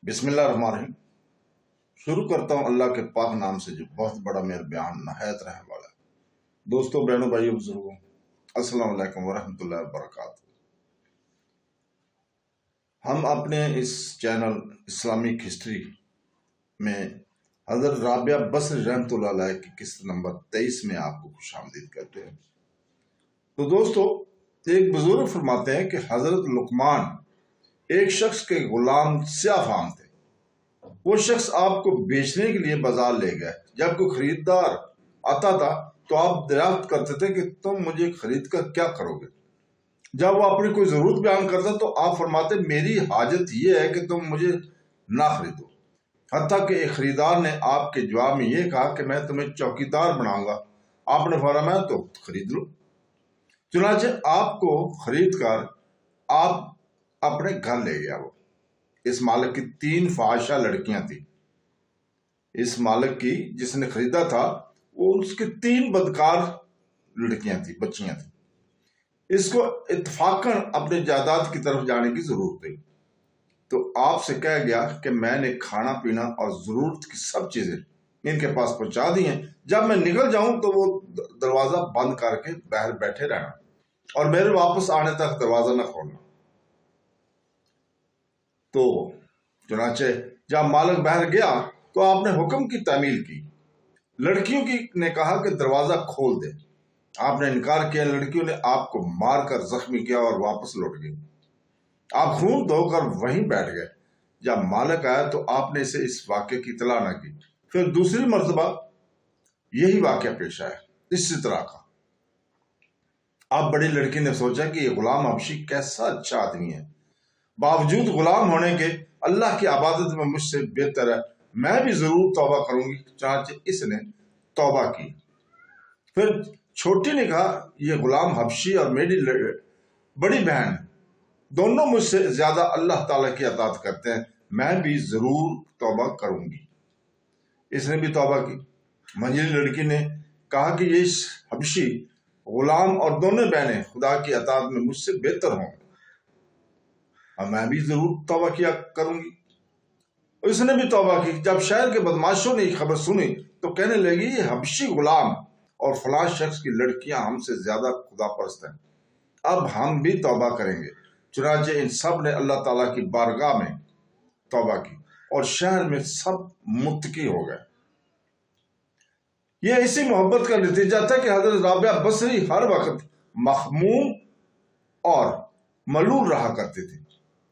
बिस्मिल्लाहिर्रहमानिर्रहीम। शुरू करता हूँ अल्लाह के पाक नाम से जो बहुत बड़ा मेहरबान नहायत रहने वाला है। दोस्तों, बहनों, भाइयों, बुजुर्गों, अस्सलाम वालेकुम वरहमतुल्लाहि वबरकातुहू। हम अपने इस चैनल इस्लामिक हिस्ट्री में हज़रत राबिया बसरी रहमतुल्लाह अलैह की किस्त नंबर 23 में आपको खुशामदीद करते हैं। तो दोस्तों, एक बुजुर्ग फरमाते हैं कि हज़रत लुकमान एक शख्स के गुलाम स्याफाम थे। वो शख्स आपको बेचने के लिए बाजार ले गया। जब कोई खरीदार आता था तो आप दरियाफ्त करते थे कि तुम मुझे खरीद कर क्या करोगे। जब वो अपनी कोई जरूरत बयान करता तो आप फरमाते मेरी हाजत ये है कि तुम मुझे ना खरीदो। हत्ता कि एक खरीदार ने आपके जवाब में ये कहा कि मैं तुम्हें चौकीदार बनाऊंगा। आपने फरमाया तो खरीद लो। चुनांचे आपको खरीद कर आप अपने घर ले गया। वो इस मालिक की 3 फाहिशा लड़कियां थी। इस मालिक की जिसने खरीदा था वो उसकी 3 बदकार लड़कियां थी, बच्चियां थी। इसको इत्तफाकन अपने जायदाद की तरफ जाने की जरूरत थी। तो आपसे कह गया कि मैंने खाना पीना और जरूरत की सब चीजें इनके पास पहुंचा दी हैं। जब मैं निकल जाऊं तो वो दरवाजा बंद करके बाहर बैठे रहना और मेरे वापस आने तक दरवाजा न खोलना। तो चुनाचे जब मालिक बाहर गया तो आपने हुक्म की तामील की। लड़कियों की ने कहा कि दरवाजा खोल दे। आपने इनकार किया। लड़कियों ने आपको मारकर जख्मी किया और वापस लौट गई। आप खून धोकर वहीं बैठ गए। जब मालिक आया तो आपने इसे इस वाक्य की इतला न की। फिर दूसरी मर्तबा यही वाक्य पेश आया इसी तरह का। अब बड़ी लड़की ने सोचा कि ये गुलाम हबशी कैसा अच्छा आदमी है, बावजूद गुलाम होने के अल्लाह की इबादत में मुझसे बेहतर है, मैं भी जरूर तौबा करूंगी। चाचे इसने तौबा की। फिर छोटी ने कहा यह गुलाम हबशी और मेरी बड़ी बहन दोनों मुझसे ज्यादा अल्लाह ताला की अताअत करते हैं, मैं भी जरूर तौबा करूंगी। इसने भी तौबा की। मंझली लड़की ने कहा कि ये हबशी गुलाम और दोनों बहनें खुदा की अताअत में मुझसे बेहतर हों और मैं भी जरूर तौबा किया करूंगी। इसने भी तौबा की। जब शहर के बदमाशों ने खबर सुनी तो कहने लगी ये हबशी गुलाम और फलां शख्स की लड़कियां हमसे ज्यादा खुदा परस्त हैं, अब हम भी तौबा करेंगे। चुनांचे इन सब ने अल्लाह ताला की बारगाह में तौबा की और शहर में सब मुत्तकी हो गए। ये इसी मोहब्बत का नतीजा था कि हजरत राबिया बसरी हर वक्त मखमूम और मलूल रहा करते थे।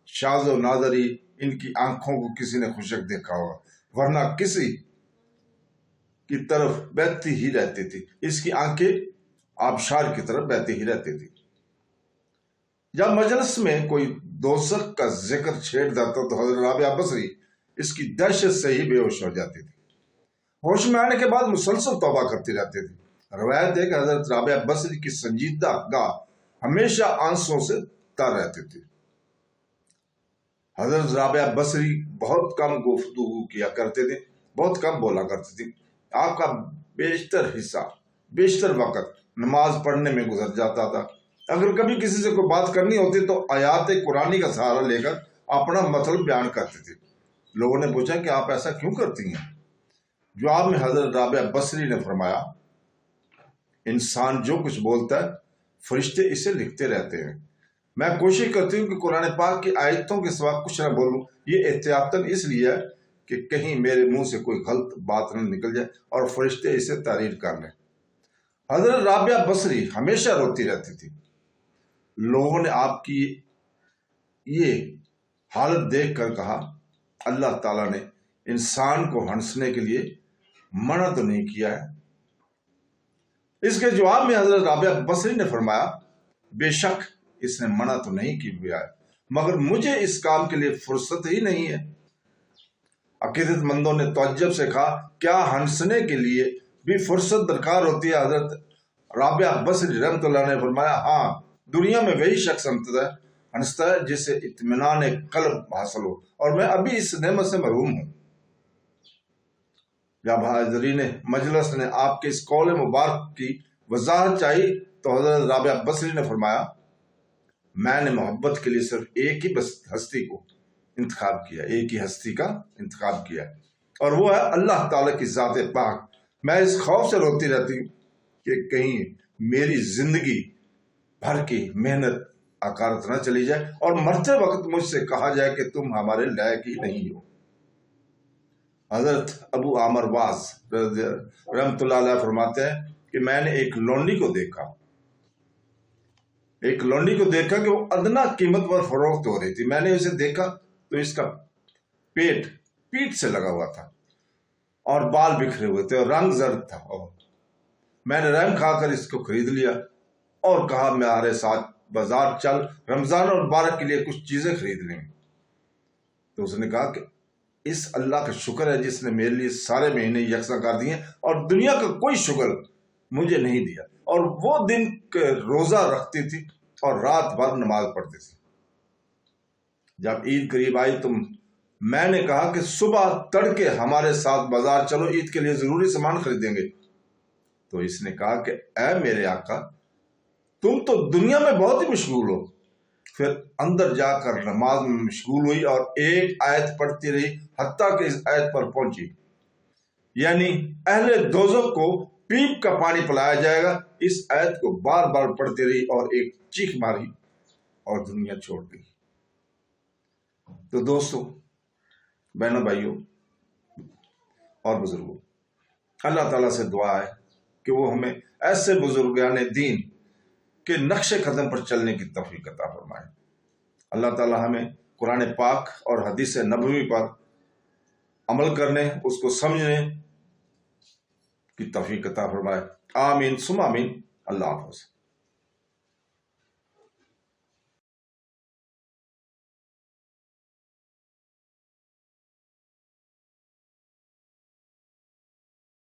शाज़ो नादरी इनकी आंखों को किसी ने खुशक देखा होगा, वरना किसी की तरफ बहती ही रहती थी। इसकी आंखें आबशार की तरफ बहती ही रहती थी। जब मजलिस में कोई दोज़ख का जिक्र छेड़ जाता तो हजरत राबिया बसरी इसकी दहशत से ही बेहोश हो जाती थी। होश में आने के बाद मुसलसल तौबा करती रहती थी। रवायत है कि हजरत राबिया बसरी की संजीदा गाह हमेशा आंसुओं से तर रहती थी। हजरत राबिया बसरी बहुत कम गुफ्तगू किया करते थे, बहुत कम बोला करती थी। आपका बेशतर हिस्सा, बेशतर वक्त नमाज पढ़ने में गुजर जाता था। अगर कभी किसी से कोई बात करनी होती तो आयात कुरानी का सहारा लेकर अपना मतलब बयान करती थी। लोगों ने पूछा कि आप ऐसा क्यों करती हैं? जवाब में हजरत राबिया बसरी ने फरमाया इंसान जो कुछ बोलता है फरिश्ते इसे लिखते रहते हैं। मैं कोशिश करती हूँ कि कुरान पाक की आयतों के सिवा कुछ न बोलूं। ये एहतियातन इसलिए है कि कहीं मेरे मुंह से कोई गलत बात न निकल जाए और फरिश्ते इसे तारीर कर लें। हजरत राबिया बसरी हमेशा रोती रहती थी। लोगों ने आपकी ये हालत देख कर कहा अल्लाह ताला ने इंसान को हंसने के लिए मना तो नहीं किया है। इसके जवाब में हजरत राबिया बसरी ने फरमाया बेशक इसने मना तो नहीं किया है, मगर मुझे इस काम के लिए फुर्सत ही नहीं है। अकीदतमंदों ने तअज्जुब से कहा क्या हंसने के लिए भी फुर्सत दरकार होती है? हजरत राबिया बसरी रहमतुल्लाह ने फरमाया हाँ, दुनिया में वही शख्स हंसता है जिसे इत्मीनान कल्ब हासिल हो, और मैं अभी इस नेमत से महरूम हूं। जब हाज़रीन मजलिस ने आपके इस कौल मुबारक की वजाहत चाहिए तो हजरत राबिया बसरी ने फरमाया मैंने मोहब्बत के लिए सिर्फ एक ही बस हस्ती को انتخاب کیا, ایک ہی ہستی کا انتخاب کیا, اور وہ ہے اللہ تعالیٰ کی ذات پاک. میں اس خوف سے روتی رہتی ہوں کہ کہیں میری زندگی بھر کی محنت اکارت نہ چلی جائے اور مرتے وقت مجھ سے کہا جائے کہ تم ہمارے لائق ہی نہیں ہو. حضرت ابو عامر واز رحمۃ اللہ علیہ فرماتے ہیں کہ میں نے ایک لونڈی کو دیکھا کہ وہ ادنا قیمت پر فروخت ہو رہی تھی. میں نے اسے دیکھا تو اس کا پیٹ سے لگا ہوا تھا اور بال بکھرے ہوئے تھے اور رنگ زرد تھا, اور میں نے رنگ کھا کر اس کو خرید لیا اور کہا میرے ساتھ بازار چل, رمضان اور مبارک کے لیے کچھ چیزیں خرید لیں. تو اس نے کہا کہ اس اللہ کا شکر ہے جس نے میرے لیے سارے مہینے یکساں کر دیے اور دنیا کا کوئی شکر مجھے نہیں دیا. اور وہ دن روزہ رکھتی تھی اور رات بھر نماز پڑھتی تھی. جب عید قریب آئی تو میں نے کہا کہ صبح تڑکے ہمارے ساتھ بازار چلو, عید کے لیے ضروری سامان خریدیں گے. تو اس نے کہا کہ اے میرے آقا, تم تو دنیا میں بہت ہی مشغول ہو. پھر اندر جا کر نماز میں مشغول ہوئی اور ایک آیت پڑھتی رہی حتیٰ کہ اس آیت پر پہنچی, یعنی اہل دوزخ کو پیپ کا پانی پلایا جائے گا. اس آیت کو بار بار پڑھتی رہی اور ایک چیخ ماری اور دنیا چھوڑ گئی. تو دوستو, بہنوں, بھائیوں اور بزرگوں, اللہ تعالیٰ سے دعا ہے کہ وہ ہمیں ایسے بزرگان دین کے نقش قدم پر چلنے کی توفیق عطا فرمائے. اللہ تعالیٰ ہمیں قرآن پاک اور حدیث نبوی پر عمل کرنے, اس کو سمجھنے کی توفیق عطا فرمائے. آمین ثم آمین. اللہ حافظ.